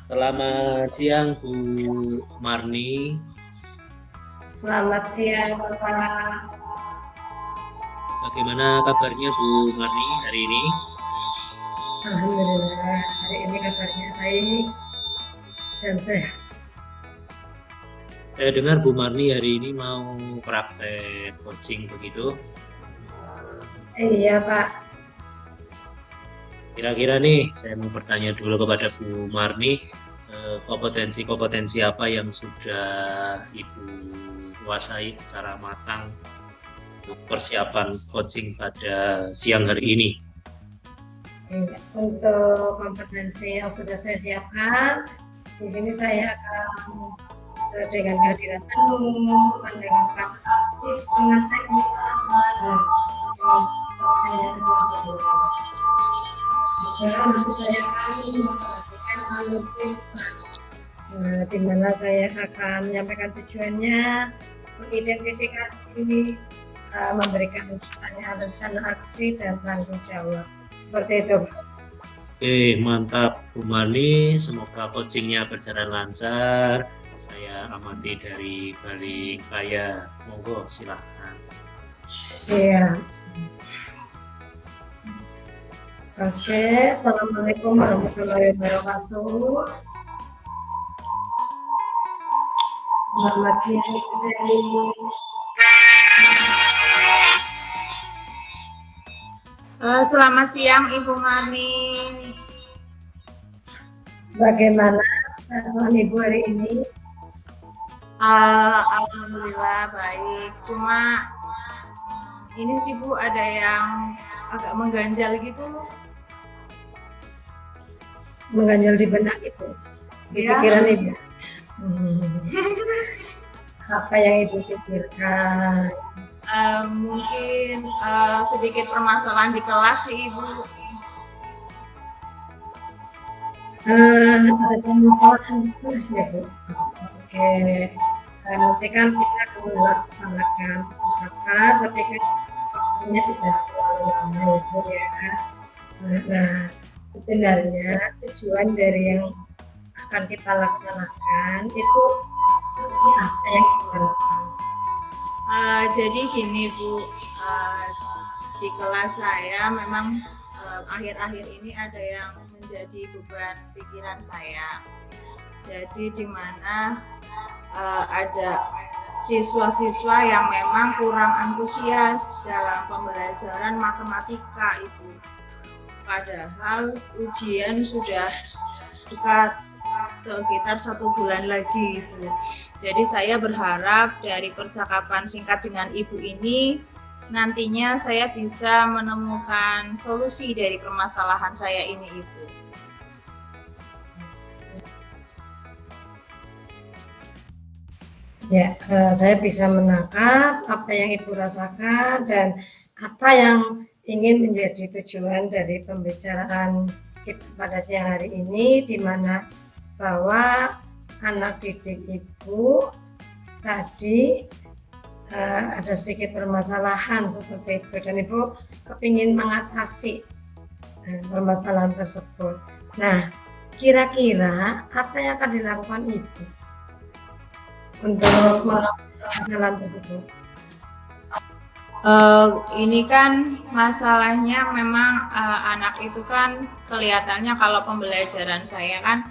Selamat siang Bu Marni. Selamat siang, Bapak. Bagaimana kabarnya Bu Marni hari ini? Alhamdulillah, hari ini kabarnya baik dan sehat. Saya dengar Bu Marni hari ini mau praktek coaching begitu. Iya, Pak. Kira-kira nih, saya mau bertanya dulu kepada Bu Marni, kompetensi-kompetensi apa yang sudah Ibu kuasai secara matang untuk persiapan coaching pada siang hari ini? Iya, untuk kompetensi yang sudah saya siapkan, di sini saya akan dengan kehadiran penuh, mendengarkan aktif, dengan teknik asal dan juga nanti saya akan memperhatikan alur cerita, di mana saya akan menyampaikan tujuannya, mengidentifikasi, memberikan pertanyaan rencana aksi dan tanggung jawab. Seperti itu, Pak. Oke, mantap Bu Marni. Semoga coachingnya berjalan lancar. Saya amati dari balik layar. Monggo, silahkan. Iya. Oke, Assalamualaikum warahmatullahi wabarakatuh. Selamat siang, Ibu Seri. Selamat siang Ibu Marni. Bagaimana perasaan Ibu hari ini? Alhamdulillah baik. Cuma ini sih Bu ada yang agak mengganjal gitu. Mengganjal di benak Ibu, di Ya. pikiran Ibu. Apa yang Ibu pikirkan? Mungkin sedikit permasalahan di kelas sih Ibu. Ada permasalahan terus ya Bu. Oke, nanti kan kita akan melaksanakan apa, tapi kan waktunya tidak terlalu lama ya Bu ya. Nah, sebenarnya tujuan dari yang akan kita laksanakan itu seperti apa yang Ibu harapkan? Jadi gini Bu, di kelas saya memang akhir-akhir ini ada yang menjadi beban pikiran saya. Jadi di mana ada siswa-siswa yang memang kurang antusias dalam pembelajaran matematika Ibu. Padahal ujian sudah dekat sekitar 1 bulan lagi Ibu. Jadi saya berharap dari percakapan singkat dengan Ibu ini nantinya saya bisa menemukan solusi dari permasalahan saya ini Ibu. Ya, saya bisa menangkap apa yang Ibu rasakan dan apa yang ingin menjadi tujuan dari pembicaraan kita pada siang hari ini, di mana bahwa anak didik Ibu tadi ada sedikit permasalahan seperti itu dan Ibu kepingin mengatasi permasalahan tersebut. Nah, kira-kira apa yang akan dilakukan Ibu untuk masalah tersebut? Ini kan masalahnya memang anak itu kan kelihatannya kalau pembelajaran saya kan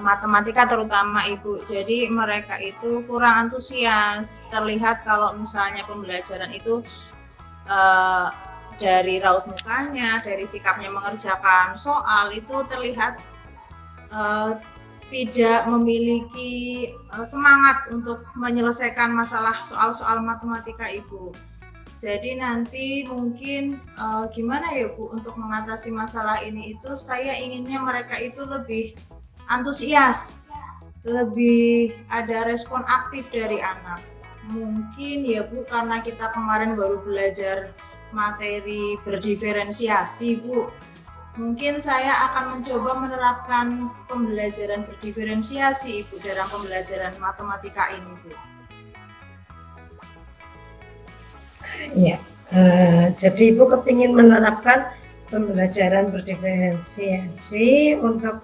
matematika terutama Ibu, jadi mereka itu kurang antusias. Terlihat kalau misalnya pembelajaran itu dari raut mukanya, dari sikapnya mengerjakan soal itu terlihat tidak memiliki semangat untuk menyelesaikan masalah soal-soal matematika Ibu. Jadi nanti mungkin gimana ya Bu untuk mengatasi masalah ini itu saya inginnya mereka itu lebih antusias, lebih ada respon aktif dari anak. Mungkin ya Bu karena kita kemarin baru belajar materi berdiferensiasi Bu. Mungkin saya akan mencoba menerapkan pembelajaran berdiferensiasi Ibu dalam pembelajaran matematika ini Bu. Ya, jadi Ibu kepingin menerapkan pembelajaran berdiferensiasi untuk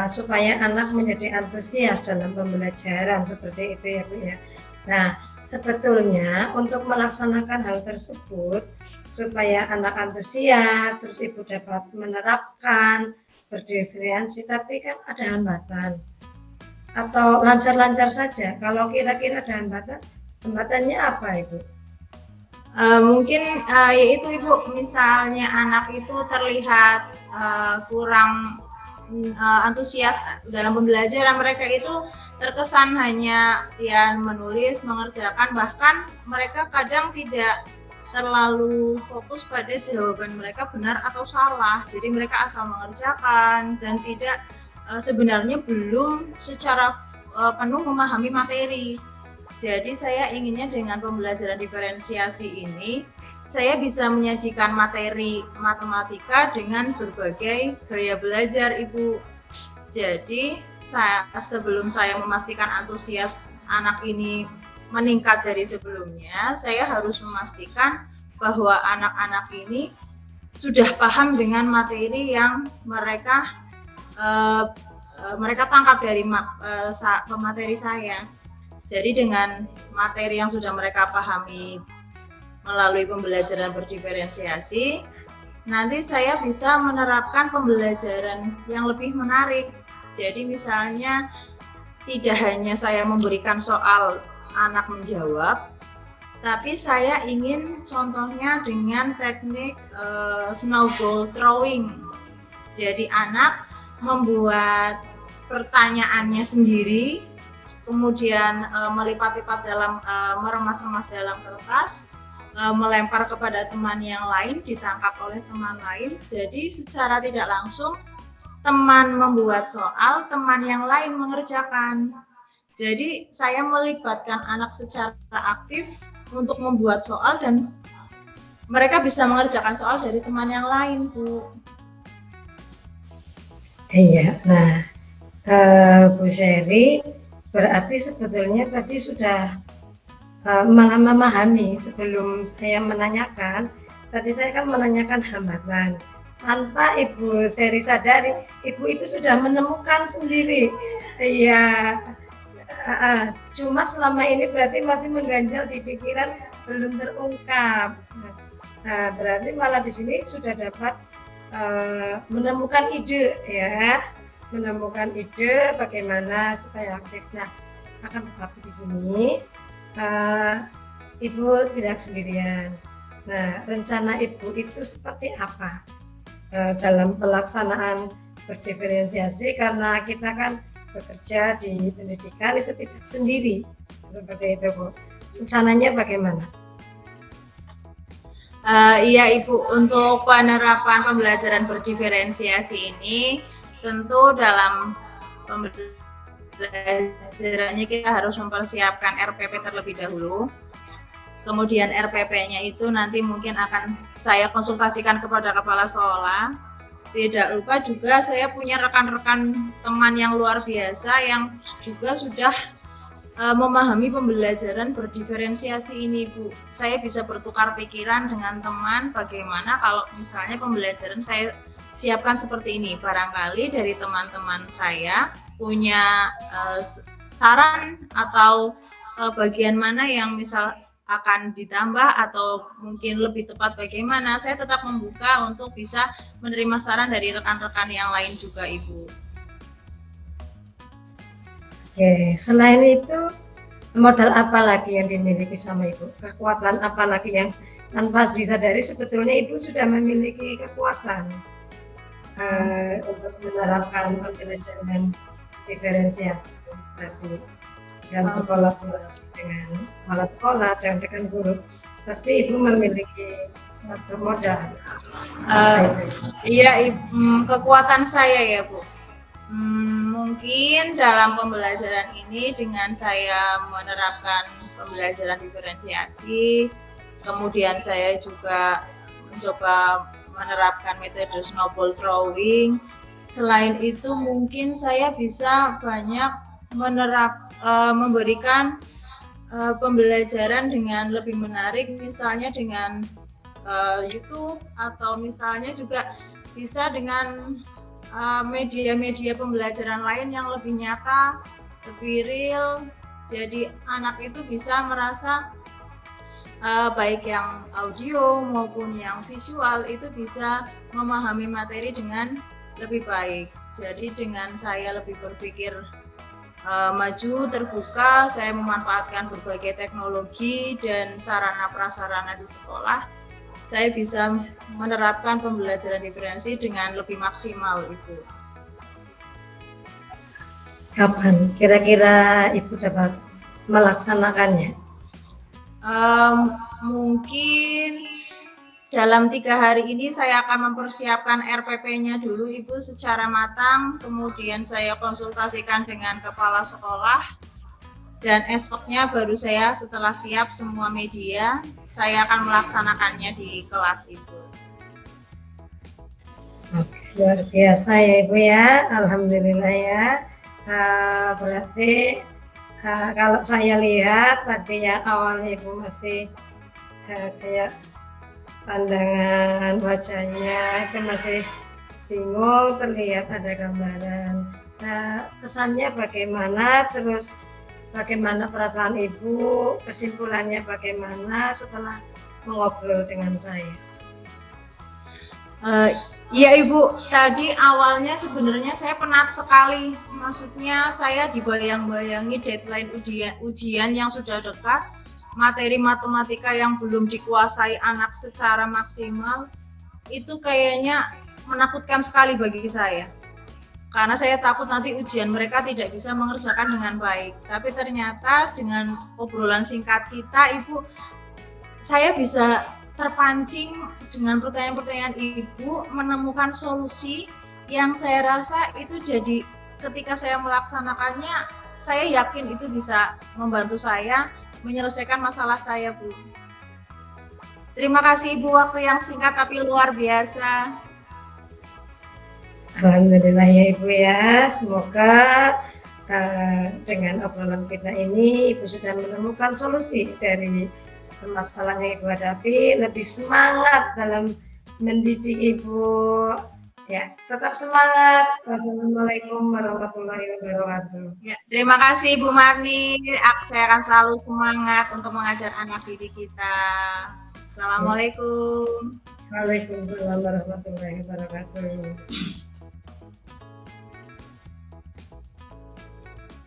supaya anak menjadi antusias dalam pembelajaran seperti itu ya Bu ya. Nah, sebetulnya untuk melaksanakan hal tersebut supaya anak antusias, terus Ibu dapat menerapkan berdiferensi, tapi kan ada hambatan atau lancar-lancar saja. Kalau kira-kira ada hambatan, hambatannya apa Ibu? Mungkin yaitu Ibu, misalnya anak itu terlihat kurang antusias dalam pembelajaran, mereka itu terkesan hanya menulis, mengerjakan, bahkan mereka kadang tidak terlalu fokus pada jawaban mereka benar atau salah. Jadi mereka asal mengerjakan dan tidak sebenarnya belum secara penuh memahami materi. Jadi saya inginnya dengan pembelajaran diferensiasi ini, saya bisa menyajikan materi matematika dengan berbagai gaya belajar Ibu. Jadi sebelum saya memastikan antusias anak ini meningkat dari sebelumnya, saya harus memastikan bahwa anak-anak ini sudah paham dengan materi yang mereka tangkap dari pemateri saya. Jadi dengan materi yang sudah mereka pahami melalui pembelajaran berdiferensiasi, nanti saya bisa menerapkan pembelajaran yang lebih menarik. Jadi misalnya tidak hanya saya memberikan soal anak menjawab, tapi saya ingin contohnya dengan teknik snowball throwing. Jadi anak membuat pertanyaannya sendiri, kemudian melipat-lipat dalam meremas-remas dalam kertas, melempar kepada teman yang lain, ditangkap oleh teman lain. Jadi secara tidak langsung teman membuat soal, teman yang lain mengerjakan. Jadi saya melibatkan anak secara aktif untuk membuat soal dan mereka bisa mengerjakan soal dari teman yang lain, Bu. Iya, nah Bu Sherry berarti sebetulnya tadi sudah malah memahami sebelum saya menanyakan. Tadi saya kan menanyakan hambatan. Tanpa Ibu Sherry sadari, Ibu itu sudah menemukan sendiri. Iya, cuma selama ini berarti masih mengganjal di pikiran, belum terungkap. Nah, berarti malah di sini sudah dapat menemukan ide ya. Menemukan ide bagaimana supaya aktif. Nah, akan tetapi di sini Ibu tidak sendirian. Nah, rencana Ibu itu seperti apa dalam pelaksanaan berdiferensiasi, karena kita kan bekerja di pendidikan itu tidak sendiri seperti itu Bu. Rencananya bagaimana? Iya Ibu, untuk penerapan pembelajaran berdiferensiasi ini tentu dalam pembelajarannya kita harus mempersiapkan RPP terlebih dahulu. Kemudian RPP-nya itu nanti mungkin akan saya konsultasikan kepada kepala sekolah. Tidak lupa juga saya punya rekan-rekan teman yang luar biasa yang juga sudah memahami pembelajaran berdiferensiasi ini, Bu. Saya bisa bertukar pikiran dengan teman bagaimana kalau misalnya pembelajaran saya siapkan seperti ini. Barangkali dari teman-teman saya punya saran atau bagian mana yang misal akan ditambah atau mungkin lebih tepat bagaimana, saya tetap membuka untuk bisa menerima saran dari rekan-rekan yang lain juga, Ibu. Oke, selain itu modal apa lagi yang dimiliki sama Ibu? Kekuatan apa lagi yang tanpa disadari sebetulnya Ibu sudah memiliki kekuatan untuk menerapkan pembelajaran diferensiasi tadi dan berkolaborasi dengan kepala sekolah dan rekan guru, pasti Ibu memiliki suatu modal. Iya, kekuatan saya ya Bu. Mungkin dalam pembelajaran ini dengan saya menerapkan pembelajaran diferensiasi, kemudian saya juga mencoba menerapkan metode snowball throwing. Selain itu mungkin saya bisa banyak memberikan pembelajaran dengan lebih menarik, misalnya dengan YouTube, atau misalnya juga bisa dengan media-media pembelajaran lain yang lebih nyata, lebih real. Jadi anak itu bisa merasa baik yang audio maupun yang visual itu bisa memahami materi dengan lebih baik. Jadi dengan saya lebih berpikir maju, terbuka, saya memanfaatkan berbagai teknologi dan sarana prasarana di sekolah, saya bisa menerapkan pembelajaran diferensi dengan lebih maksimal itu. Kapan kira-kira Ibu dapat melaksanakannya? Mungkin dalam 3 hari ini saya akan mempersiapkan RPP-nya dulu Ibu secara matang, kemudian saya konsultasikan dengan kepala sekolah, dan esoknya baru saya setelah siap semua media, saya akan melaksanakannya di kelas Ibu. Oke, luar biasa ya Ibu ya, alhamdulillah ya. Berarti kalau saya lihat tadi yang awalnya Ibu masih kayak pandangan wajahnya itu masih bingung, terlihat ada gambaran. Kesannya bagaimana, terus bagaimana perasaan Ibu, kesimpulannya bagaimana setelah mengobrol dengan saya? Ya Ibu, tadi awalnya sebenarnya saya penat sekali, maksudnya saya dibayang-bayangi deadline ujian yang sudah dekat, materi matematika yang belum dikuasai anak secara maksimal, itu kayaknya menakutkan sekali bagi saya. Karena saya takut nanti ujian mereka tidak bisa mengerjakan dengan baik. Tapi ternyata dengan obrolan singkat kita, Ibu, saya bisa terpancing dengan pertanyaan-pertanyaan Ibu, menemukan solusi yang saya rasa itu jadi ketika saya melaksanakannya, saya yakin itu bisa membantu saya menyelesaikan masalah saya, Bu. Terima kasih Ibu, waktu yang singkat tapi luar biasa. Alhamdulillah ya Ibu ya, semoga dengan obrolan kita ini Ibu sudah menemukan solusi dari permasalahan yang Ibu hadapi, lebih semangat dalam mendidik Ibu. Ya, tetap semangat. Wassalamualaikum warahmatullahi wabarakatuh. Ya, terima kasih Bu Marni. Saya akan selalu semangat untuk mengajar anak didik kita. Assalamualaikum. Waalaikumsalam warahmatullahi wabarakatuh.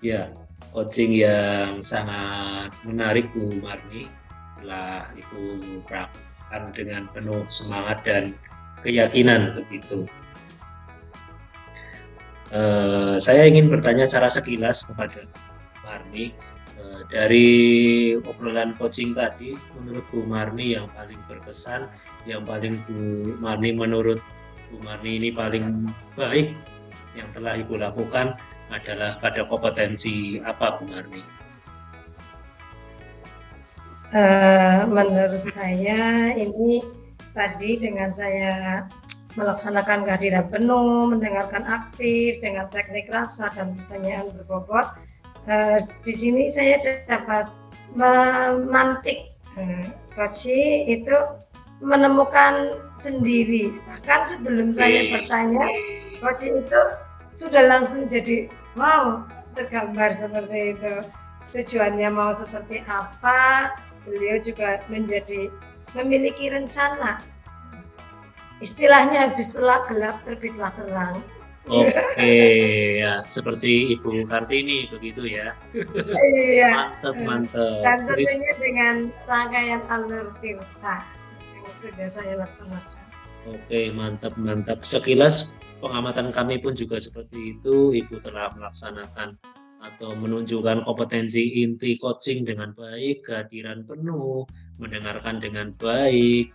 Ya, coaching yang sangat menarik Bu Marni. Setelah Ibu praktekkan dengan penuh semangat dan keyakinan begitu. Saya ingin bertanya secara sekilas kepada Marni, dari obrolan coaching tadi, menurut Bu Marni yang paling berkesan, yang paling menurut Bu Marni ini paling baik yang telah Ibu lakukan adalah pada kompetensi apa Bu Marni? Menurut saya ini tadi dengan saya melaksanakan kehadiran penuh, mendengarkan aktif dengan teknik rasa dan pertanyaan berbobot. Di sini saya dapat memantik coaching itu menemukan sendiri. Bahkan sebelum saya bertanya, coaching itu sudah langsung jadi wow, tergambar seperti itu. Tujuannya mau seperti apa, beliau juga memiliki rencana. Istilahnya habis telah gelap terbitlah terang. Oke, ya seperti Ibu Kartini begitu ya. Iya. Mantap. Dan tentunya dengan rangkaian alur tirta yang sudah saya laksanakan. Oke, mantap. Sekilas pengamatan kami pun juga seperti itu. Ibu telah melaksanakan atau menunjukkan kompetensi inti coaching dengan baik, kehadiran penuh, mendengarkan dengan baik,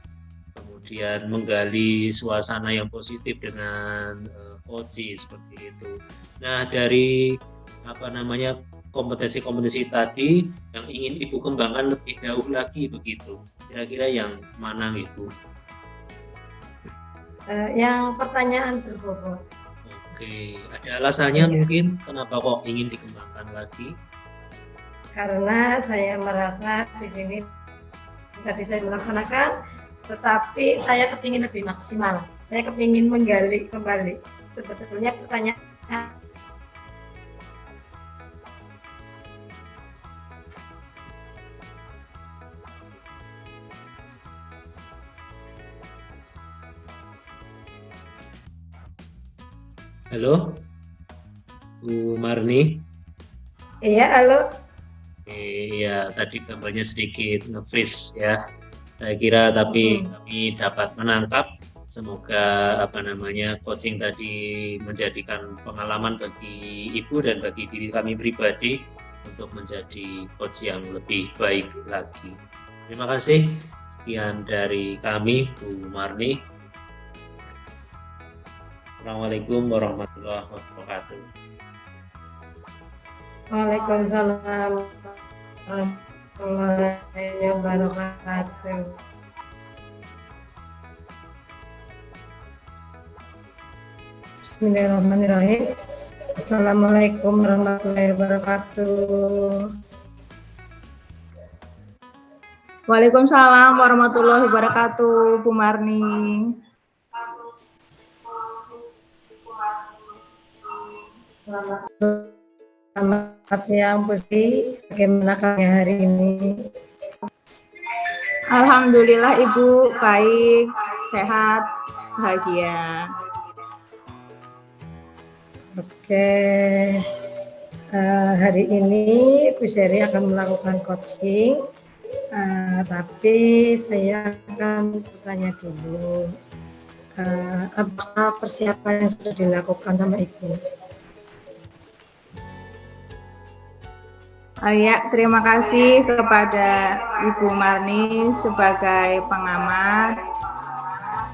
kemudian menggali suasana yang positif dengan coaching seperti itu. Nah, dari kompetensi-kompetensi tadi yang ingin Ibu kembangkan lebih jauh lagi begitu. Kira-kira yang mana Ibu? Yang pertanyaan berbobot. Oke, ada alasannya mungkin kenapa kok ingin dikembangkan lagi? Karena saya merasa di sini tadi saya melaksanakan, tetapi saya kepingin lebih maksimal. Saya kepingin menggali kembali sebetulnya pertanyaan Halo, Bu Marni. iya, halo. Iya, tadi gambarnya sedikit nge-freeze ya. Saya kira tapi kami dapat menangkap. Semoga coaching tadi menjadikan pengalaman bagi Ibu dan bagi diri kami pribadi untuk menjadi coach yang lebih baik lagi. Terima kasih. Sekian dari kami, Bu Marni. Assalamualaikum warahmatullahi wabarakatuh. Waalaikumsalam warahmatullahi wabarakatuh. Bismillahirrahmanirrahim. Assalamualaikum warahmatullahi wabarakatuh. Waalaikumsalam warahmatullahi wabarakatuh, Bu Marni. Selamat siang, Bu Sri. Bagaimana kabarnya hari ini? Alhamdulillah Ibu, baik, sehat, bahagia. Oke, hari ini Bu Sri akan melakukan coaching, tapi saya akan bertanya dulu, apa persiapan yang sudah dilakukan sama Ibu? Ya, terima kasih kepada Ibu Marni sebagai pengamat.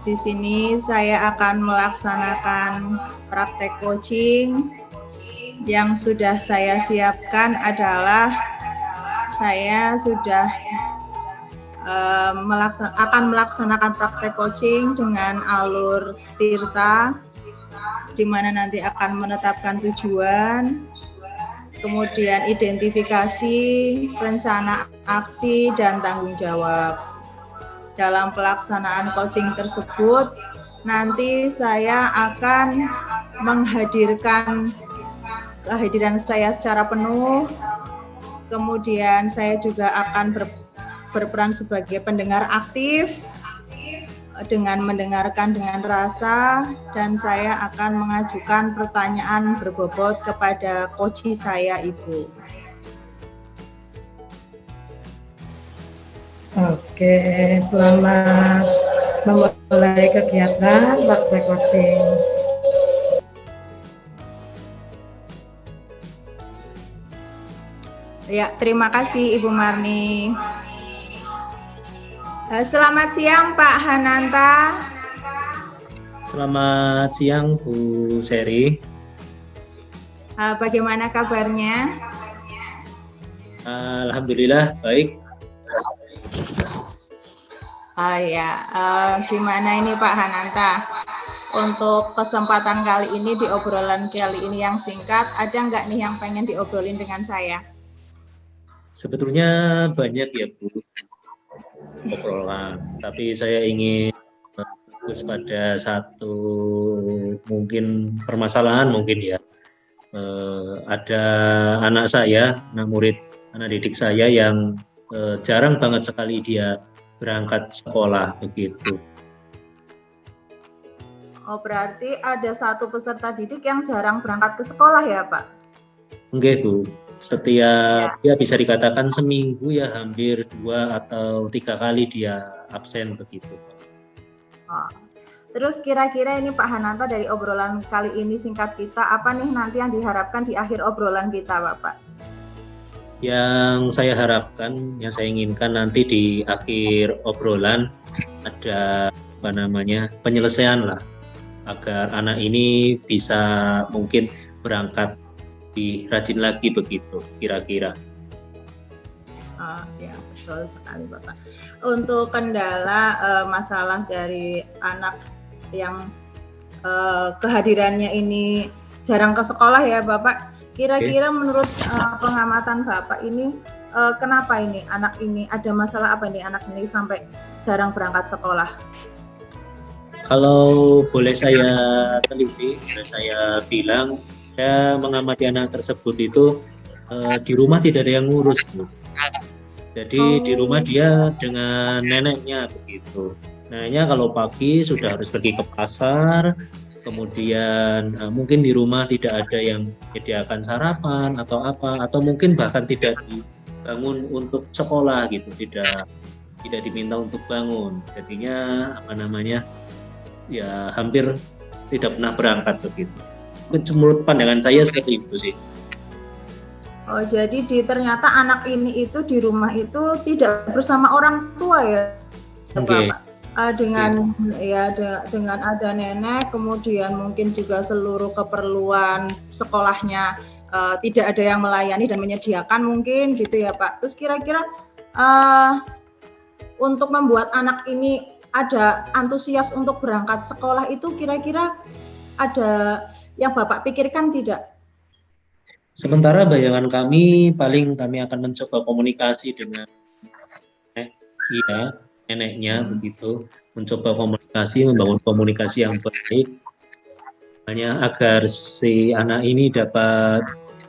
Di sini saya akan melaksanakan praktek coaching. Yang sudah saya siapkan adalah saya sudah akan melaksanakan praktek coaching dengan alur Tirta, di mana nanti akan menetapkan tujuan, kemudian identifikasi, rencana aksi, dan tanggung jawab. Dalam pelaksanaan coaching tersebut, nanti saya akan menghadirkan kehadiran saya secara penuh, kemudian saya juga akan berperan sebagai pendengar aktif, dengan mendengarkan dengan rasa, dan saya akan mengajukan pertanyaan berbobot kepada coach saya, Ibu. Oke, selamat memulai kegiatan praktek coaching. Ya, terima kasih Ibu Marni. Selamat siang Pak Hananta. Selamat siang Bu Seri. Bagaimana kabarnya? Alhamdulillah baik. Gimana ini Pak Hananta? Untuk kesempatan kali ini, di obrolan kali ini yang singkat, ada nggak nih yang pengen diobrolin dengan saya? Sebetulnya banyak ya Bu obrolan, tapi saya ingin fokus pada satu mungkin permasalahan mungkin ya. Ada anak saya, anak didik saya yang jarang banget sekali dia berangkat sekolah begitu. Oh, berarti ada satu peserta didik yang jarang berangkat ke sekolah ya Pak? Enggak Bu, setiap ya bisa dikatakan seminggu ya hampir 2 atau 3 kali dia absen begitu. Oh. Terus kira-kira ini Pak Hananta, dari obrolan kali ini singkat kita, apa nih nanti yang diharapkan di akhir obrolan kita Bapak? Yang saya harapkan, yang saya inginkan nanti di akhir obrolan ada penyelesaian lah, agar anak ini bisa mungkin berangkat lebih rajin lagi begitu kira-kira. Ya, betul sekali Bapak. Untuk kendala masalah dari anak yang kehadirannya ini jarang ke sekolah ya Bapak, kira-kira menurut pengamatan Bapak ini kenapa ini anak ini, ada masalah apa ini anak ini sampai jarang berangkat sekolah? Kalau boleh saya teliti, boleh saya bilang, saya mengamati anak tersebut itu di rumah tidak ada yang ngurus, Bu. Jadi di rumah dia dengan neneknya begitu. Neneknya kalau pagi sudah harus pergi ke pasar, kemudian mungkin di rumah tidak ada yang menyediakan sarapan atau apa, atau mungkin bahkan tidak dibangun untuk sekolah gitu, tidak diminta untuk bangun. Jadinya apa namanya, ya hampir tidak pernah berangkat begitu. Menurut pandangan saya seperti itu sih. Oh, jadi ternyata anak ini itu di rumah itu tidak bersama orang tua ya, Oke. Bapak. Dengan ada nenek, kemudian mungkin juga seluruh keperluan sekolahnya tidak ada yang melayani dan menyediakan mungkin gitu ya Pak. Terus kira-kira untuk membuat anak ini ada antusias untuk berangkat sekolah itu kira-kira ada yang Bapak pikirkan tidak? Sementara bayangan kami paling kami akan mencoba komunikasi dengan neneknya begitu, mencoba komunikasi, membangun komunikasi yang baik, hanya agar si anak ini dapat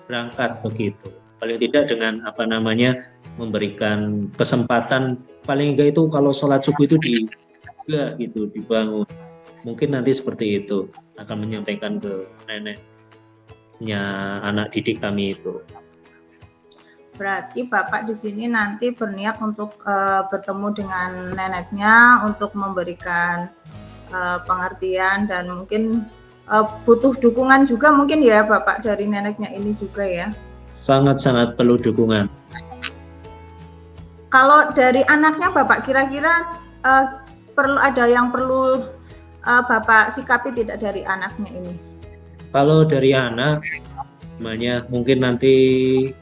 berangkat begitu. Paling tidak dengan apa namanya, memberikan kesempatan, paling enggak itu kalau sholat subuh itu juga gitu dibangun. Mungkin nanti seperti itu akan menyampaikan ke neneknya anak didik kami itu. Berarti Bapak di sini nanti berniat untuk bertemu dengan neneknya untuk memberikan pengertian dan mungkin butuh dukungan juga mungkin ya Bapak dari neneknya ini juga ya. Sangat-sangat perlu dukungan. Kalau dari anaknya Bapak kira-kira perlu ada yang perlu Bapak sikapi tidak dari anaknya ini? Kalau dari anak, mungkin nanti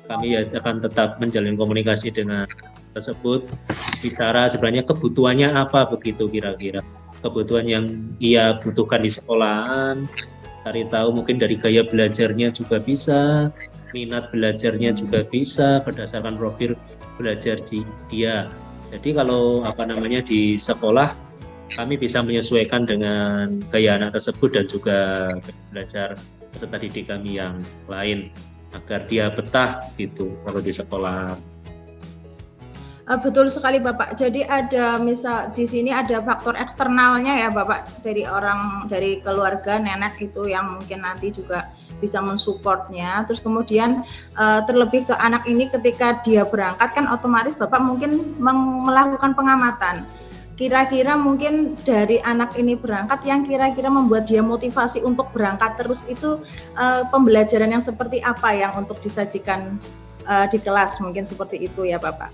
kami akan tetap menjalin komunikasi dengan tersebut, bicara sebenarnya kebutuhannya apa begitu kira-kira, kebutuhan yang ia butuhkan di sekolahan, cari tahu mungkin dari gaya belajarnya juga bisa, minat belajarnya juga bisa berdasarkan profil belajar dia. Jadi kalau apa namanya di sekolah kami bisa menyesuaikan dengan gaya anak tersebut dan juga belajar peserta didik kami yang lain agar dia betah gitu kalau di sekolah. Betul sekali Bapak. Jadi ada misal di sini ada faktor eksternalnya ya Bapak, dari keluarga nenek itu yang mungkin nanti juga bisa mensupportnya. Terus kemudian terlebih ke anak ini ketika dia berangkat kan otomatis Bapak mungkin melakukan pengamatan. Kira-kira mungkin dari anak ini berangkat yang kira-kira membuat dia motivasi untuk berangkat terus itu pembelajaran yang seperti apa yang untuk disajikan di kelas mungkin seperti itu ya Bapak.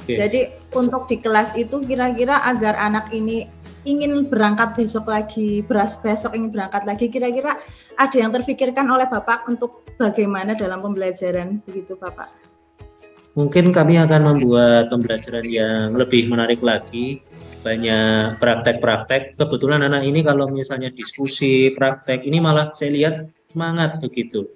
Okay. Jadi untuk di kelas itu kira-kira agar anak ini ingin berangkat besok ingin berangkat lagi, kira-kira ada yang terfikirkan oleh Bapak untuk bagaimana dalam pembelajaran begitu Bapak? Mungkin kami akan membuat pembelajaran yang lebih menarik lagi, banyak praktek-praktek. Kebetulan anak ini kalau misalnya diskusi, praktek, ini malah saya lihat semangat begitu.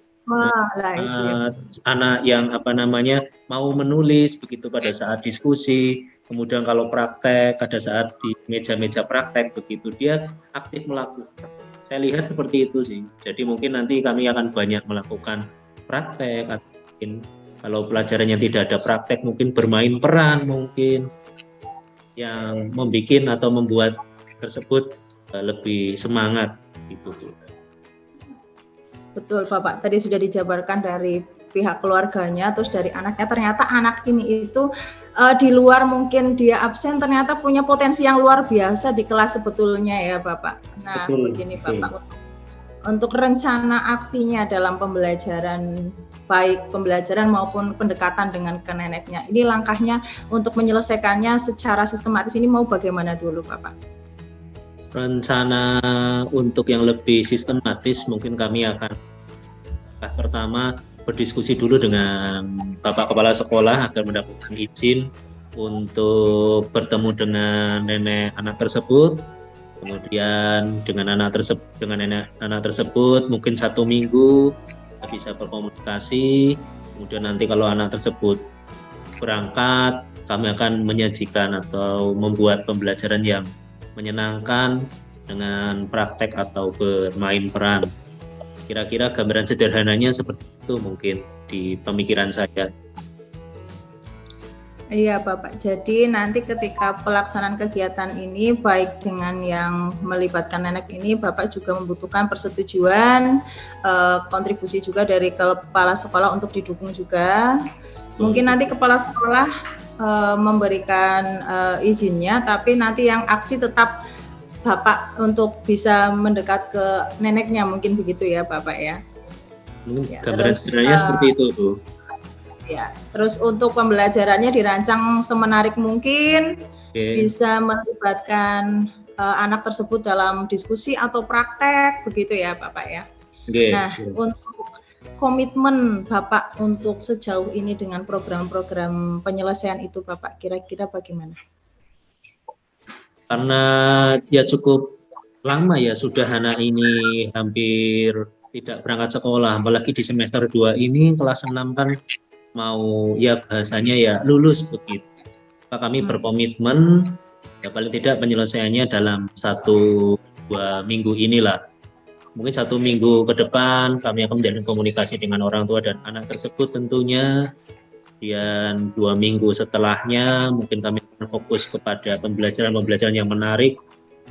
Anak yang apa namanya mau menulis begitu pada saat diskusi, kemudian kalau praktek pada saat di meja-meja praktek begitu dia aktif melakukan. Saya lihat seperti itu sih. Jadi mungkin nanti kami akan banyak melakukan praktek, atau mungkin kalau pelajarannya tidak ada praktek mungkin bermain peran mungkin yang membuat atau membuat tersebut lebih semangat gitu. Betul Bapak, tadi sudah dijabarkan dari pihak keluarganya, terus dari anaknya, ternyata anak ini itu di luar mungkin dia absen, ternyata punya potensi yang luar biasa di kelas sebetulnya ya Bapak. Nah betul, begini Bapak, untuk rencana aksinya dalam pembelajaran, baik pembelajaran maupun pendekatan dengan ke neneknya, ini langkahnya untuk menyelesaikannya secara sistematis ini mau bagaimana dulu Bapak? Rencana untuk yang lebih sistematis mungkin kami akan pertama berdiskusi dulu dengan Bapak Kepala Sekolah agar mendapatkan izin untuk bertemu dengan nenek anak tersebut. Kemudian dengan nenek anak tersebut mungkin 1 minggu bisa berkomunikasi. Kemudian nanti kalau anak tersebut berangkat, kami akan menyajikan atau membuat pembelajaran yang menyenangkan dengan praktek atau bermain peran. Kira-kira gambaran sederhananya seperti itu mungkin di pemikiran saya. Iya Bapak, jadi nanti ketika pelaksanaan kegiatan ini baik dengan yang melibatkan nenek ini, Bapak juga membutuhkan persetujuan, kontribusi juga dari kepala sekolah untuk didukung juga. Mungkin nanti kepala sekolah memberikan izinnya, tapi nanti yang aksi tetap Bapak untuk bisa mendekat ke neneknya, mungkin begitu ya Bapak ya. Ya, gambaran sederhananya seperti itu Bu. Ya, terus untuk pembelajarannya dirancang semenarik mungkin, bisa melibatkan anak tersebut dalam diskusi atau praktek, begitu ya Bapak ya. Nah, untuk komitmen Bapak untuk sejauh ini dengan program-program penyelesaian itu Bapak, kira-kira bagaimana? Karena ya cukup lama ya sudah anak ini hampir tidak berangkat sekolah, apalagi di semester 2 ini kelas 6 kan mau ya bahasanya ya lulus begitu. Maka kami berkomitmen ya paling tidak penyelesaiannya dalam 1-2 minggu inilah. Mungkin 1 minggu ke depan kami akan menjalin komunikasi dengan orang tua dan anak tersebut tentunya. Dan 2 minggu setelahnya mungkin kami akan fokus kepada pembelajaran yang menarik.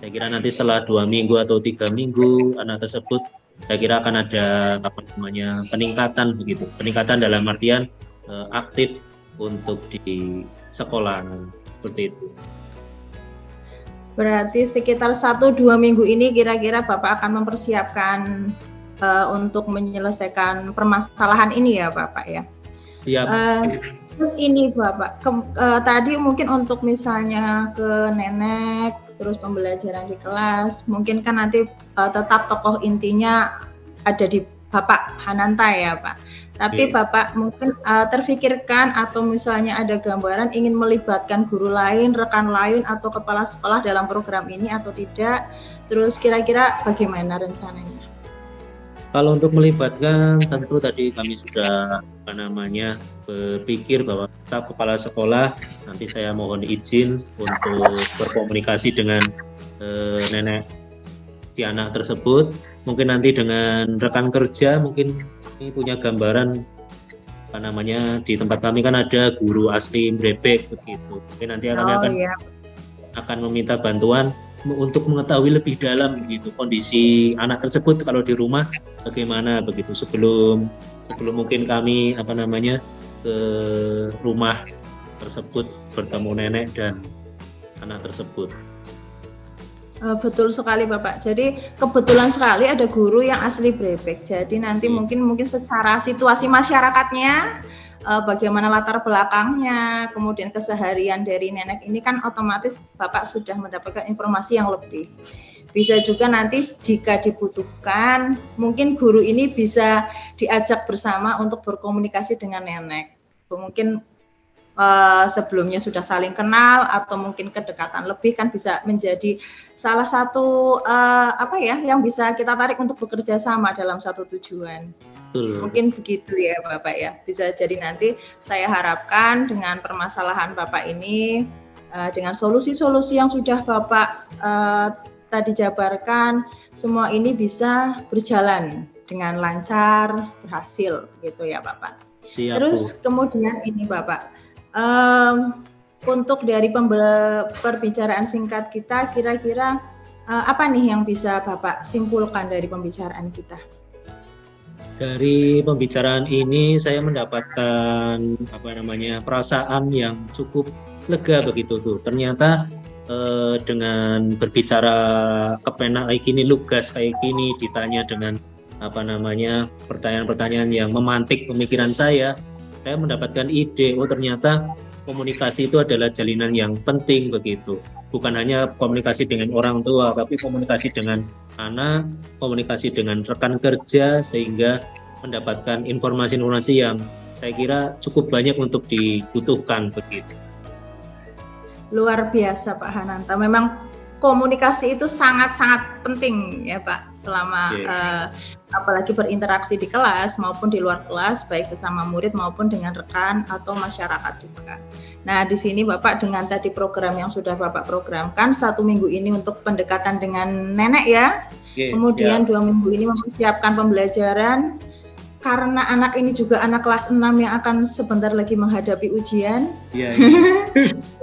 Saya kira nanti setelah 2 minggu atau 3 minggu anak tersebut saya kira akan ada peningkatan begitu. Peningkatan dalam artian aktif untuk di sekolah seperti itu. Berarti sekitar 1-2 minggu ini kira-kira Bapak akan mempersiapkan untuk menyelesaikan permasalahan ini ya Bapak ya. Siap. Terus ini Bapak, tadi mungkin untuk misalnya ke nenek, terus pembelajaran di kelas, mungkin kan nanti tetap tokoh intinya ada di Bapak Hananta ya Pak. Tapi Bapak mungkin terfikirkan atau misalnya ada gambaran ingin melibatkan guru lain, rekan lain atau kepala sekolah dalam program ini atau tidak? Terus kira-kira bagaimana rencananya? Kalau untuk melibatkan tentu tadi kami sudah berpikir bahwa kita kepala sekolah nanti saya mohon izin untuk berkomunikasi dengan nenek si anak tersebut. Mungkin nanti dengan rekan kerja mungkin ini punya gambaran di tempat kami kan ada guru asli Brebek begitu. Mungkin nanti akan meminta bantuan untuk mengetahui lebih dalam begitu kondisi anak tersebut kalau di rumah bagaimana begitu sebelum mungkin kami ke rumah tersebut bertemu nenek dan anak tersebut. Betul sekali Bapak. Jadi kebetulan sekali ada guru yang asli Brebek. Jadi nanti mungkin secara situasi masyarakatnya, bagaimana latar belakangnya, kemudian keseharian dari nenek ini kan otomatis Bapak sudah mendapatkan informasi yang lebih. Bisa juga nanti jika dibutuhkan, mungkin guru ini bisa diajak bersama untuk berkomunikasi dengan nenek. Mungkin sebelumnya sudah saling kenal atau mungkin kedekatan lebih kan bisa menjadi salah satu yang bisa kita tarik untuk bekerja sama dalam satu tujuan. Mungkin begitu ya Bapak ya. Bisa jadi nanti saya harapkan dengan permasalahan Bapak ini dengan solusi-solusi yang sudah Bapak tadi jabarkan, semua ini bisa berjalan dengan lancar, berhasil gitu ya Bapak. Siap, terus kemudian ini Bapak, untuk dari perbicaraan singkat kita, kira-kira apa nih yang bisa Bapak simpulkan dari pembicaraan kita? Dari pembicaraan ini saya mendapatkan perasaan yang cukup lega begitu tuh. Ternyata dengan berbicara kepenak kayak gini, lugas kayak gini, ditanya dengan pertanyaan-pertanyaan yang memantik pemikiran saya mendapatkan ide, ternyata komunikasi itu adalah jalinan yang penting begitu. Bukan hanya komunikasi dengan orang tua, tapi komunikasi dengan anak, komunikasi dengan rekan kerja, sehingga mendapatkan informasi-informasi yang saya kira cukup banyak untuk dibutuhkan begitu. Luar biasa Pak Hananta. Memang komunikasi itu sangat-sangat penting ya Pak, selama apalagi berinteraksi di kelas maupun di luar kelas, baik sesama murid maupun dengan rekan atau masyarakat juga. Nah di sini Bapak dengan tadi program yang sudah Bapak programkan 1 minggu ini untuk pendekatan dengan nenek ya, kemudian 2 minggu ini mempersiapkan pembelajaran. Karena anak ini juga anak kelas 6 yang akan sebentar lagi menghadapi ujian. Iya.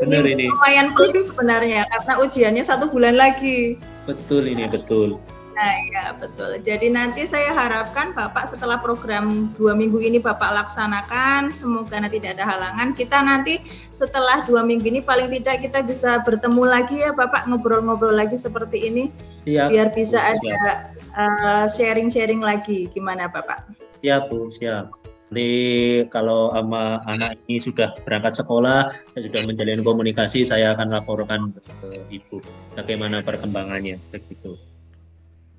Benar ini. Lumayan pelik sebenarnya karena ujiannya 1 bulan lagi. Betul ini, betul. Nah ya betul. Jadi nanti saya harapkan Bapak setelah program 2 minggu ini Bapak laksanakan, semoga nanti tidak ada halangan. Kita nanti setelah 2 minggu ini paling tidak kita bisa bertemu lagi ya Bapak, ngobrol-ngobrol lagi seperti ini. Siap. Biar bisa ada sharing-sharing lagi. Gimana Bapak? Siap Bu, siap. Nanti kalau sama anak ini sudah berangkat sekolah, saya sudah menjalin komunikasi, saya akan laporkan ke Ibu bagaimana perkembangannya, begitu.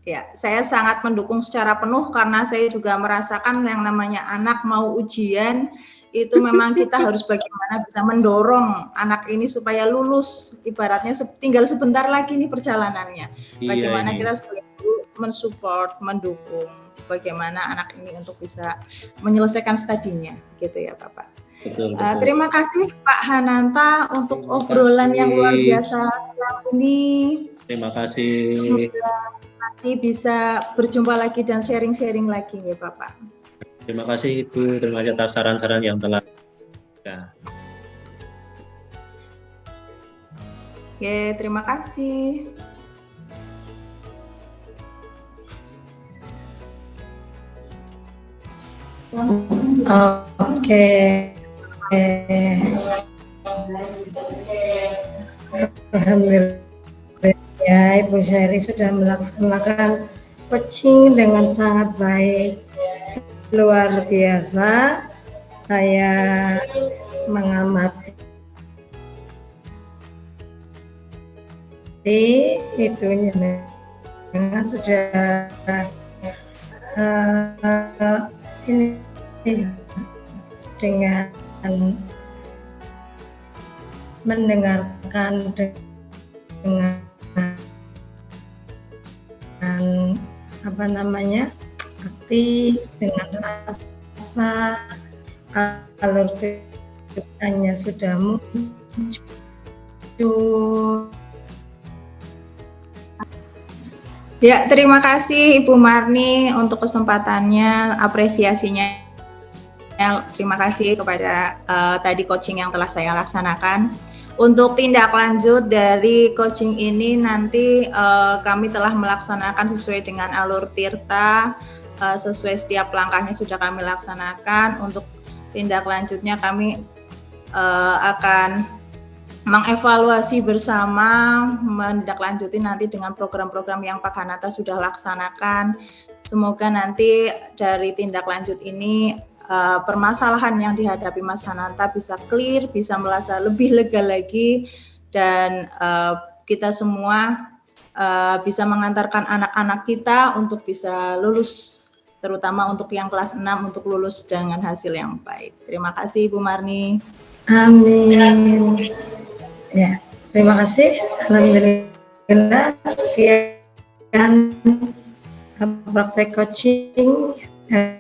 Ya, saya sangat mendukung secara penuh karena saya juga merasakan yang namanya anak mau ujian, itu memang kita harus bagaimana bisa mendorong anak ini supaya lulus, ibaratnya tinggal sebentar lagi nih perjalanannya. Bagaimana kita sebagai guru mensupport, mendukung bagaimana anak ini untuk bisa menyelesaikan studinya, gitu ya Bapak. Betul. Terima kasih Pak Hananta untuk obrolan yang luar biasa siang ini. Terima kasih. Semoga nanti bisa berjumpa lagi dan sharing-sharing lagi ya Bapak. Terima kasih Ibu, terima kasih atas saran-saran yang telah Oke, terima kasih. Oke. Alhamdulillah ya, Ibu Syari sudah melaksanakan coaching dengan sangat baik, luar biasa. Saya mengamati itunya dengan sudah ini dengan mendengarkan dengan apa namanya, hati, dengan rasa, kalau ceritanya sudah muncul. Ya, terima kasih Ibu Marni untuk kesempatannya, apresiasinya. Terima kasih kepada tadi coaching yang telah saya laksanakan. Untuk tindak lanjut dari coaching ini nanti kami telah melaksanakan sesuai dengan alur Tirta, sesuai setiap langkahnya sudah kami laksanakan. Untuk tindak lanjutnya kami akan mengevaluasi bersama, menindaklanjuti nanti dengan program-program yang Pak Hananta sudah laksanakan. Semoga nanti dari tindak lanjut ini permasalahan yang dihadapi Mas Hananta bisa clear, bisa merasa lebih lega lagi, dan kita semua bisa mengantarkan anak-anak kita untuk bisa lulus, terutama untuk yang kelas 6 untuk lulus dengan hasil yang baik. Terima kasih Ibu Marni. Amin. Ya, terima kasih. Alhamdulillah sekian praktek coaching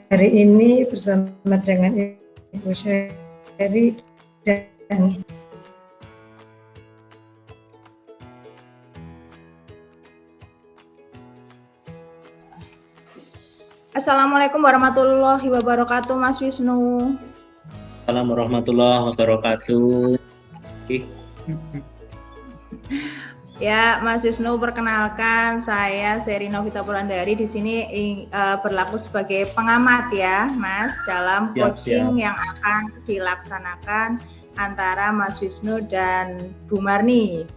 hari ini bersama dengan Ibu Syari dan Assalamualaikum warahmatullahi wabarakatuh, Mas Wisnu. Assalamualaikum warahmatullahi wabarakatuh. Ya, Mas Wisnu, perkenalkan saya Seri Novita Pulandari, di sini berlaku sebagai pengamat ya, Mas, dalam coaching yang akan dilaksanakan antara Mas Wisnu dan Bu Marni.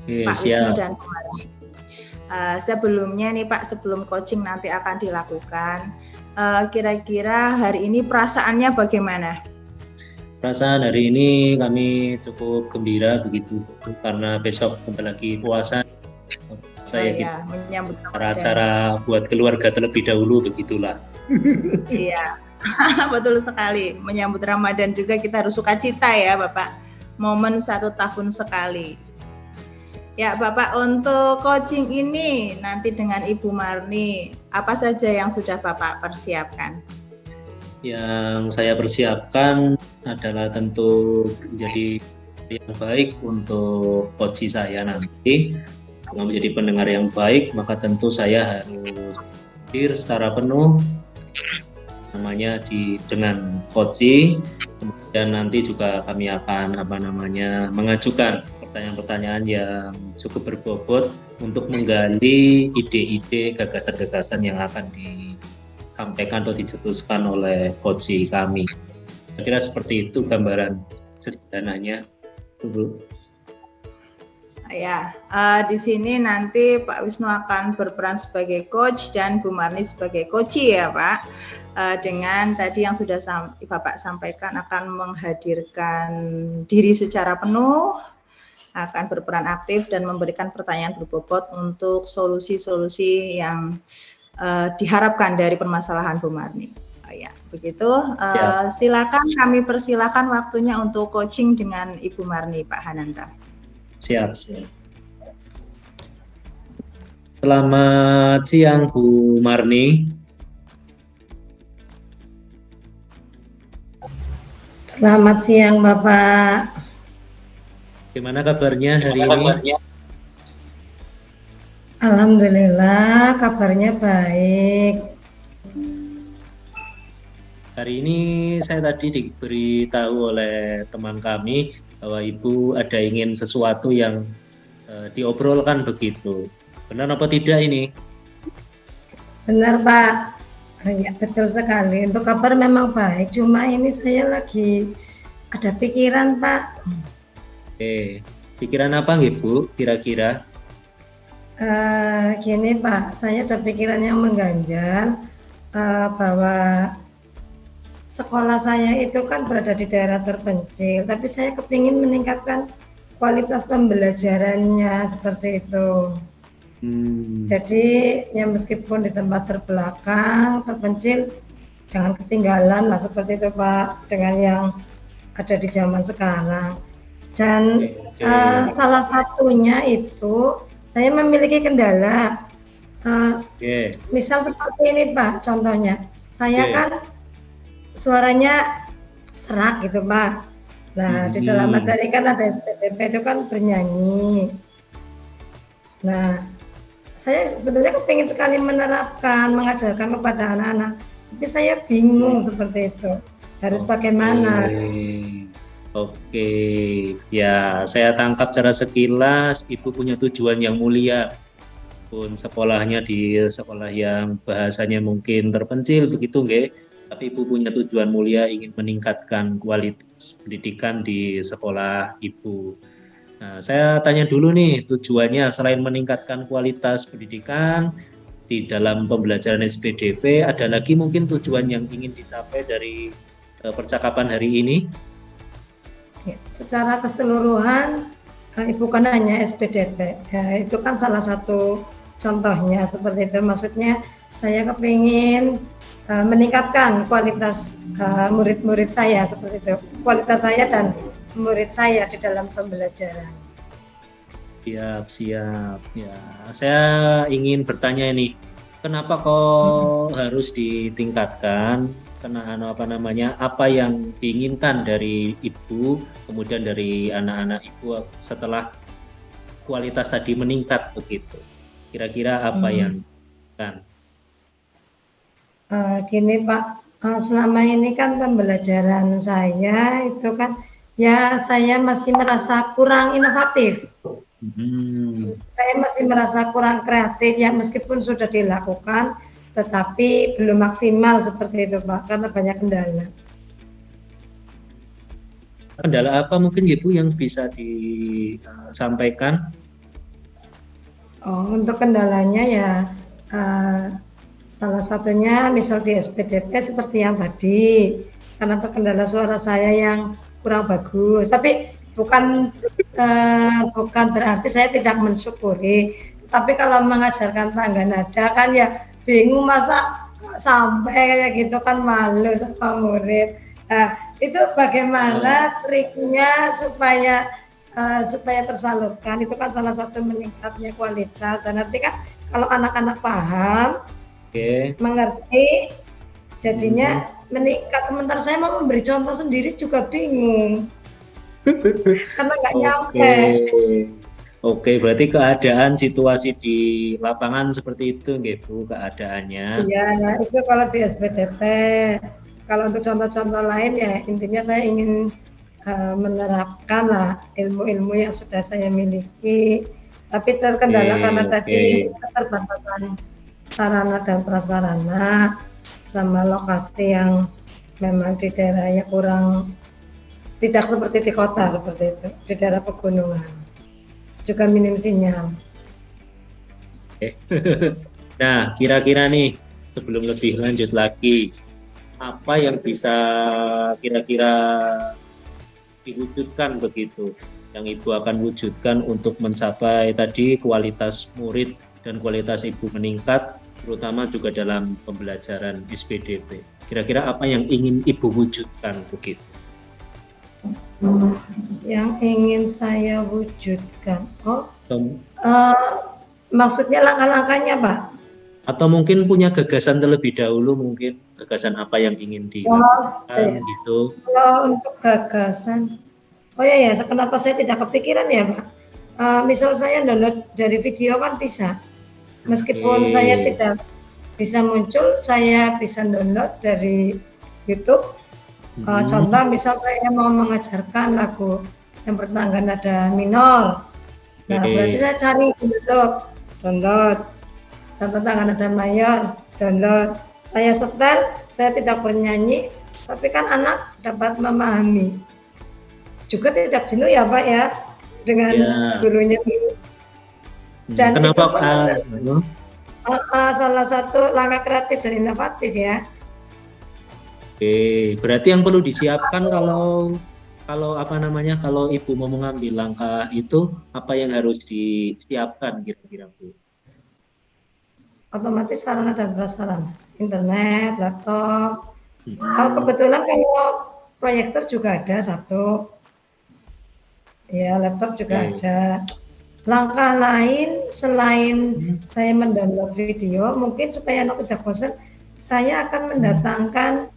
Pak Wisnu dan Bu Marni. Sebelumnya nih Pak, sebelum coaching nanti akan dilakukan, kira-kira hari ini perasaannya bagaimana? Perasaan hari ini kami cukup gembira begitu, karena besok bentar lagi puasa. Saya menyambut cara buat keluarga terlebih dahulu, begitulah. Iya, betul sekali. Menyambut Ramadan juga kita harus sukacita ya Bapak. Momen 1 tahun sekali. Ya, Bapak, untuk coaching ini nanti dengan Ibu Marni, apa saja yang sudah Bapak persiapkan? Yang saya persiapkan adalah tentu menjadi yang baik untuk coach saya nanti. Kalau menjadi pendengar yang baik, maka tentu saya harus hadir secara penuh namanya dengan coaching. Kemudian nanti juga kami akan mengajukan pertanyaan-pertanyaan yang cukup berbobot untuk menggali ide-ide, gagasan-gagasan yang akan disampaikan atau dicetuskan oleh coach kami. Saya kira seperti itu gambaran sederhananya, Bu. Ya, di sini nanti Pak Wisnu akan berperan sebagai coach dan Bu Marni sebagai coachee ya Pak. Dengan tadi yang sudah Bapak sampaikan akan menghadirkan diri secara penuh, akan berperan aktif dan memberikan pertanyaan berbobot untuk solusi-solusi yang diharapkan dari permasalahan Bu Marni. Ya, begitu. Silakan, kami persilakan waktunya untuk coaching dengan Ibu Marni, Pak Hananta. Siap. Selamat siang, Bu Marni. Selamat siang, Bapak. Gimana kabarnya hari ini? Alhamdulillah, kabarnya baik. Hari ini saya tadi diberitahu oleh teman kami bahwa Ibu ada ingin sesuatu yang diobrolkan begitu. Benar apa tidak ini? Benar, Pak. Ya, betul sekali. Untuk kabar memang baik, cuma ini saya lagi ada pikiran, Pak. Oke, pikiran apa nggih, Bu, kira-kira? Gini, Pak, saya ada pikiran yang mengganjal bahwa sekolah saya itu kan berada di daerah terpencil, tapi saya kepingin meningkatkan kualitas pembelajarannya seperti itu. Jadi ya meskipun di tempat terbelakang, terpencil, jangan ketinggalan lah seperti itu Pak, dengan yang ada di zaman sekarang. Dan salah satunya itu saya memiliki kendala. Misal seperti ini Pak, contohnya, saya kan suaranya serak gitu Pak. Nah di dalam materi kan ada SPDP itu kan bernyanyi. Nah saya sebetulnya kepingin sekali menerapkan, mengajarkan kepada anak-anak, tapi saya bingung seperti itu, harus bagaimana. Oke, ya saya tangkap secara sekilas Ibu punya tujuan yang mulia, pun sekolahnya di sekolah yang bahasanya mungkin terpencil begitu nggih, tapi Ibu punya tujuan mulia ingin meningkatkan kualitas pendidikan di sekolah Ibu. Nah, saya tanya dulu nih, tujuannya selain meningkatkan kualitas pendidikan di dalam pembelajaran SPDP, ada lagi mungkin tujuan yang ingin dicapai dari percakapan hari ini? Ya, secara keseluruhan, Ibu kan hanya SPDP, ya, itu kan salah satu contohnya seperti itu. Maksudnya saya kepingin meningkatkan kualitas murid-murid saya seperti itu, kualitas saya dan murid saya di dalam pembelajaran. Siap. Ya, saya ingin bertanya ini, kenapa kok harus ditingkatkan? Apa yang diinginkan dari Ibu, kemudian dari anak-anak Ibu setelah kualitas tadi meningkat begitu? Kira-kira apa yang kan? Gini Pak, selama ini kan pembelajaran saya itu kan ya saya masih merasa kurang inovatif. Saya masih merasa kurang kreatif ya, meskipun sudah dilakukan tetapi belum maksimal seperti itu Pak, karena banyak kendala. Kendala apa mungkin Ibu yang bisa disampaikan? Untuk kendalanya ya salah satunya misal di SPDP seperti yang tadi, karena terkendala suara saya yang kurang bagus, tapi bukan berarti saya tidak mensyukuri, tapi kalau mengajarkan tangga nada kan ya bingung, masa sampai kayak gitu kan, malu sama murid. Nah, itu bagaimana triknya supaya supaya tersalurkan, itu kan salah satu meningkatnya kualitas. Dan nanti kan kalau anak-anak paham, Oke. mengerti, jadinya meningkat. Sementara saya mau memberi contoh sendiri juga bingung karena nggak nyampe. Oke, berarti keadaan situasi di lapangan seperti itu, nggih Bu, keadaannya. Iya, itu kalau di SPDP. Kalau untuk contoh-contoh lain ya intinya saya ingin menerapkan lah ilmu-ilmu yang sudah saya miliki. Tapi terkendala karena tadi keterbatasan sarana dan prasarana sama lokasi yang memang di daerahnya kurang, tidak seperti di kota seperti itu, di daerah pegunungan juga minim sinyal. Nah, kira-kira nih sebelum lebih lanjut lagi, apa yang bisa kira-kira diwujudkan begitu, yang Ibu akan wujudkan untuk mencapai tadi kualitas murid dan kualitas Ibu meningkat, terutama juga dalam pembelajaran SPDP. Kira-kira apa yang ingin Ibu wujudkan begitu? Yang ingin saya wujudkan, maksudnya langkah-langkahnya Pak? Atau mungkin punya gagasan terlebih dahulu, mungkin gagasan apa yang ingin dilakukan gitu. Kalau untuk gagasan, kenapa saya tidak kepikiran ya Pak? Misal saya download dari video kan bisa, meskipun saya tidak bisa muncul, saya bisa download dari YouTube. Contoh misal saya mau mengajarkan lagu yang bertangga nada minor, nah berarti saya cari di YouTube, download, contoh tangga nada mayor, download, saya setel, saya tidak bernyanyi, tapi kan anak dapat memahami, juga tidak jenuh ya Pak ya dengan gurunya itu. Dan kenapa itu salah satu langkah kreatif dan inovatif ya. Oke, berarti yang perlu disiapkan kalau kalau Ibu mau mengambil langkah itu, apa yang harus disiapkan kira-kira Bu? Otomatis sarana dan prasarana, internet, laptop. Kebetulan kalau proyektor juga ada satu, ya laptop juga ada. Langkah lain selain saya mendownload video, mungkin supaya anak tidak bosan, saya akan mendatangkan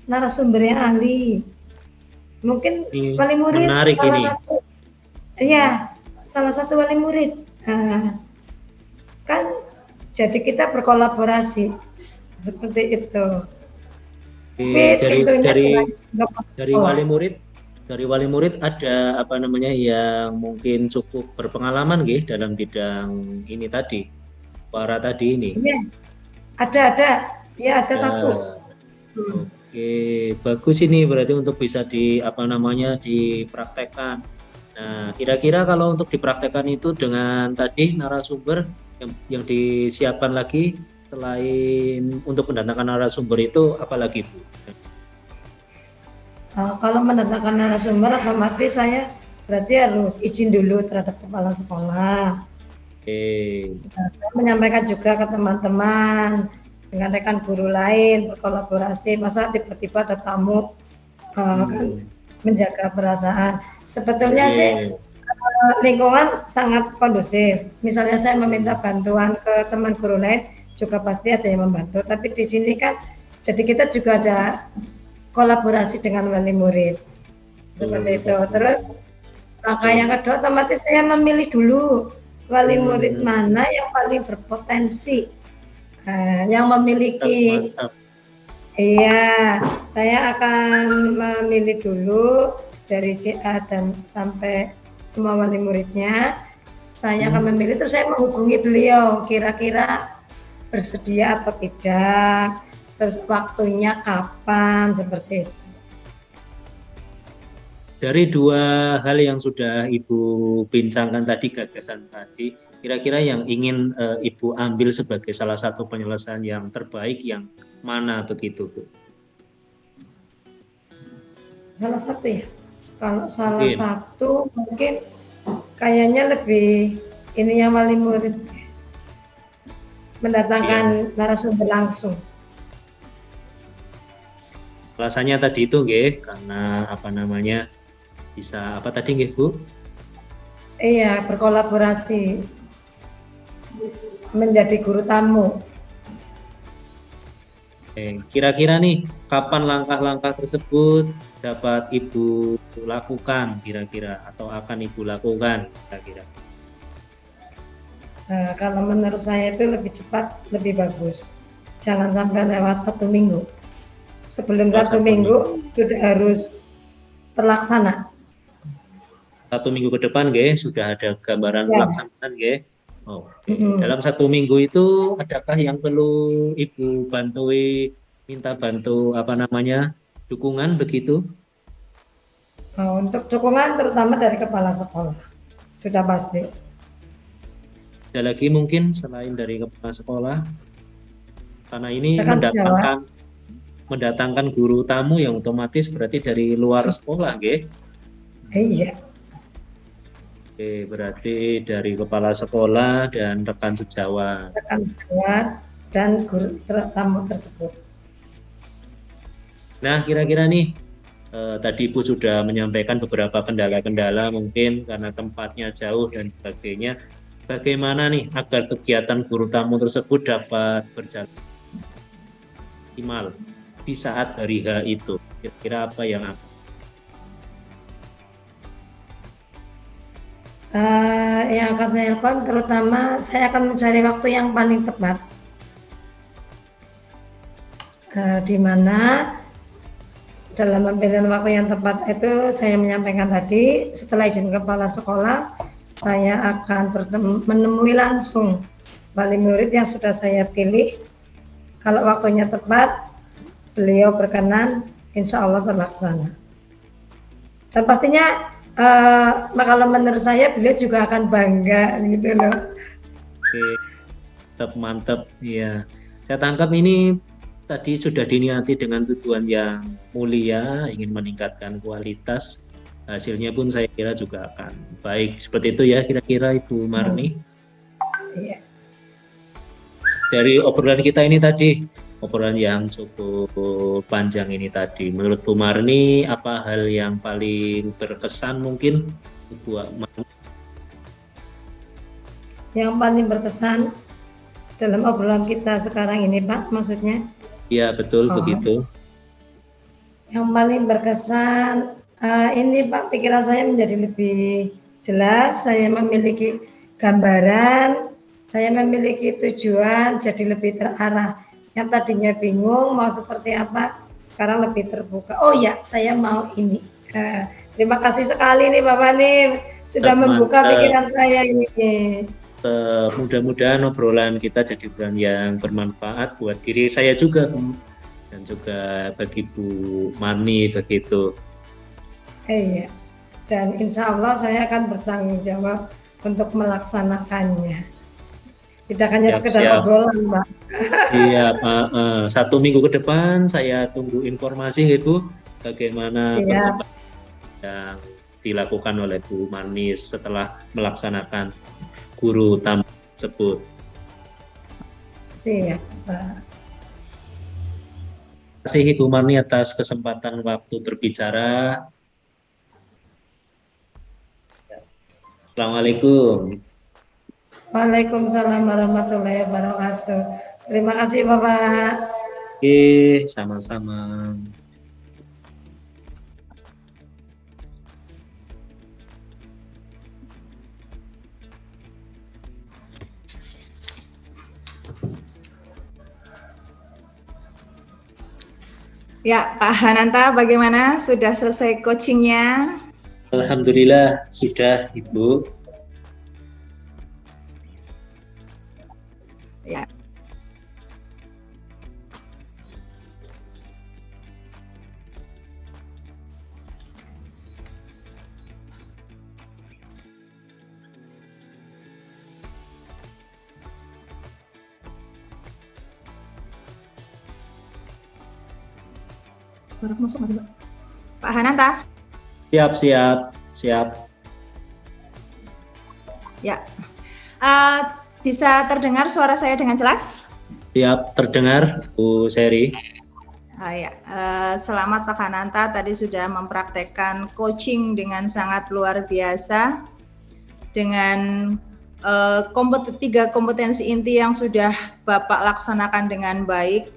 narasumber yang ahli. Mungkin wali murid salah satu wali murid. Kan jadi kita berkolaborasi seperti itu. Dari wali murid ada yang mungkin cukup berpengalaman dalam bidang ini tadi, para tadi ini. Iya, ada satu. Oke, bagus ini berarti untuk bisa dipraktekkan. Nah, kira-kira kalau untuk dipraktekkan itu dengan tadi narasumber yang disiapkan lagi, selain untuk mendatangkan narasumber itu apalagi Bu? Kalau mendatangkan narasumber otomatis saya berarti harus izin dulu terhadap kepala sekolah. Menyampaikan juga ke teman-teman, dengan rekan guru lain berkolaborasi, masa tiba-tiba ada tamu kan menjaga perasaan. Sebetulnya sih lingkungan sangat kondusif. Misalnya saya meminta bantuan ke teman guru lain, juga pasti ada yang membantu. Tapi di sini kan, jadi kita juga ada kolaborasi dengan wali murid. Seperti itu. Terus langkah yang kedua, otomatis saya memilih dulu wali murid mana yang paling berpotensi. Yang memiliki, saya akan memilih dulu dari si A dan sampai semua wali muridnya. Saya akan memilih, terus saya menghubungi beliau, kira-kira bersedia atau tidak, terus waktunya kapan, seperti itu. Dari dua hal yang sudah Ibu bincangkan tadi, gagasan tadi, kira-kira yang ingin Ibu ambil sebagai salah satu penyelesaian yang terbaik yang mana begitu Bu? Salah satu ya. Kalau salah satu mungkin kayaknya lebih ini yang wali murid mendatangkan narasumber langsung. Alasannya tadi itu karena bisa apa tadi Bu? Iya, berkolaborasi menjadi guru tamu. Kira-kira nih, kapan langkah-langkah tersebut dapat Ibu lakukan kira-kira atau akan Ibu lakukan kira-kira? Nah, kalau menurut saya itu lebih cepat, lebih bagus. Jangan sampai lewat 1 minggu. Sebelum Oh, 1 minggu sudah harus terlaksana. 1 minggu ke depan, nggih, sudah ada gambaran Ya. pelaksanaan, nggih. Oke. Mm-mm. Dalam 1 minggu itu adakah yang perlu Ibu bantui, minta bantu apa namanya, dukungan begitu? Nah, untuk dukungan terutama dari kepala sekolah, sudah pasti. Ada lagi mungkin selain dari kepala sekolah, karena ini Rekan sejawat, mendatangkan guru tamu yang otomatis berarti dari luar sekolah, nggih. iya, Oke, berarti dari kepala sekolah dan rekan sejawat. rekan sejawat dan guru tamu tersebut. Nah, kira-kira nih, tadi Ibu sudah menyampaikan beberapa kendala-kendala mungkin karena tempatnya jauh dan sebagainya. Bagaimana nih agar kegiatan guru tamu tersebut dapat berjalan optimal di saat hari H itu? Kira-kira apa yang Yang akan saya lakukan, terutama saya akan mencari waktu yang paling tepat, di mana dalam pemilihan waktu yang tepat itu saya menyampaikan tadi, setelah izin kepala sekolah, saya akan menemui langsung wali murid yang sudah saya pilih. Kalau waktunya tepat, beliau berkenan, insya Allah terlaksana. Dan pastinya kalau menurut saya beliau juga akan bangga gitu loh. Oke, mantap ya. Saya tangkap ini tadi sudah diniati dengan tujuan yang mulia, ingin meningkatkan kualitas. Hasilnya pun saya kira juga akan baik. Seperti itu ya kira-kira Ibu Marni. Iya. Dari obrolan kita ini tadi, obrolan yang cukup panjang ini tadi, menurut Bu Marni apa hal yang paling berkesan mungkin Bu Marni? Yang paling berkesan dalam obrolan kita sekarang ini, Pak, maksudnya? Iya, betul begitu. Yang paling berkesan ini, Pak, pikiran saya menjadi lebih jelas, saya memiliki gambaran, saya memiliki tujuan, jadi lebih terarah. Yang tadinya bingung mau seperti apa, sekarang lebih terbuka. Oh ya, saya mau ini. Terima kasih sekali nih Bapak nih, sudah membuka pikiran saya ini. Mudah-mudahan obrolan kita jadi obrolan yang bermanfaat buat diri saya juga dan juga bagi Bu Marni begitu. Iya, dan insya Allah saya akan bertanggung jawab untuk melaksanakannya. Tidak hanya sekedar obrolan, Mbak. Iya, 1 minggu ke depan saya tunggu informasi Ibu bagaimana perkembangan yang dilakukan oleh Bu Marni setelah melaksanakan guru tamu tersebut. Siap, Pak. Terima kasih Ibu Marni atas kesempatan waktu berbicara. Assalamualaikum. Waalaikumsalam warahmatullahi wabarakatuh. Terima kasih Bapak. Oke, sama-sama. Ya, Pak Hananta, bagaimana? Sudah selesai coachingnya? Alhamdulillah sudah, Ibu. Ya. Suara masuk nggak sih, Pak Hananta? Siap. Ya, bisa terdengar suara saya dengan jelas? Siap, terdengar, Bu Seri. Selamat Pak Hananta, tadi sudah mempraktekkan coaching dengan sangat luar biasa. dengan tiga kompetensi inti yang sudah Bapak laksanakan dengan baik,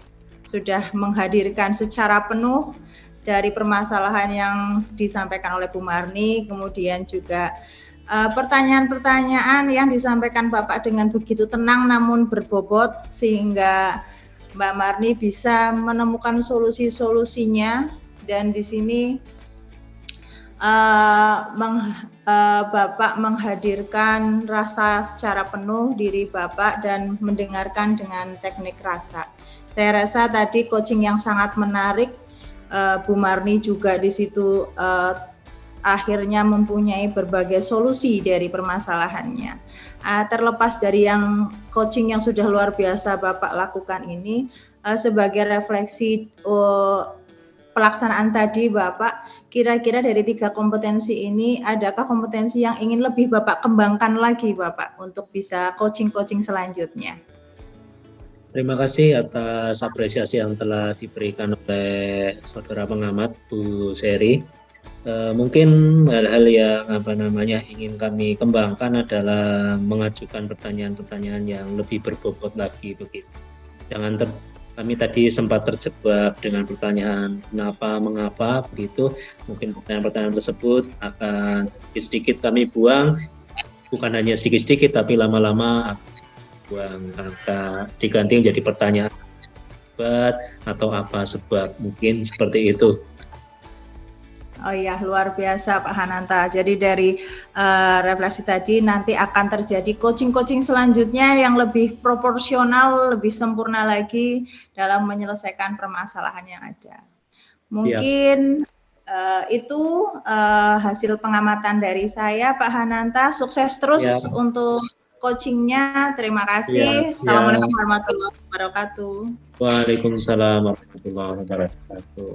sudah menghadirkan secara penuh dari permasalahan yang disampaikan oleh Bu Marni, kemudian juga pertanyaan-pertanyaan yang disampaikan Bapak dengan begitu tenang namun berbobot sehingga Mbak Marni bisa menemukan solusi-solusinya, dan di sini Bapak menghadirkan rasa secara penuh diri Bapak dan mendengarkan dengan teknik rasa. Saya rasa tadi coaching yang sangat menarik. Bu Marni juga di situ akhirnya mempunyai berbagai solusi dari permasalahannya. Terlepas dari yang coaching yang sudah luar biasa Bapak lakukan ini, sebagai refleksi pelaksanaan tadi Bapak, kira-kira dari 3 kompetensi ini, adakah kompetensi yang ingin lebih Bapak kembangkan lagi Bapak untuk bisa coaching-coaching selanjutnya? Terima kasih atas apresiasi yang telah diberikan oleh saudara pengamat Bu Seri. Mungkin hal-hal yang ingin kami kembangkan adalah mengajukan pertanyaan-pertanyaan yang lebih berbobot lagi begitu. Kami tadi sempat terjebak dengan pertanyaan kenapa, mengapa begitu. Mungkin pertanyaan-pertanyaan tersebut akan sedikit kami buang, bukan hanya sedikit-sedikit tapi lama-lama buang, akan diganti menjadi pertanyaan atau apa sebab, mungkin seperti itu. Oh iya, luar biasa Pak Hananta. Jadi dari refleksi tadi nanti akan terjadi coaching-coaching selanjutnya yang lebih proporsional, lebih sempurna lagi dalam menyelesaikan permasalahan yang ada. Mungkin itu hasil pengamatan dari saya Pak Hananta. Sukses terus untuk coachingnya. Terima kasih. Assalamualaikum warahmatullahi wabarakatuh. Waalaikumsalam warahmatullahi wabarakatuh.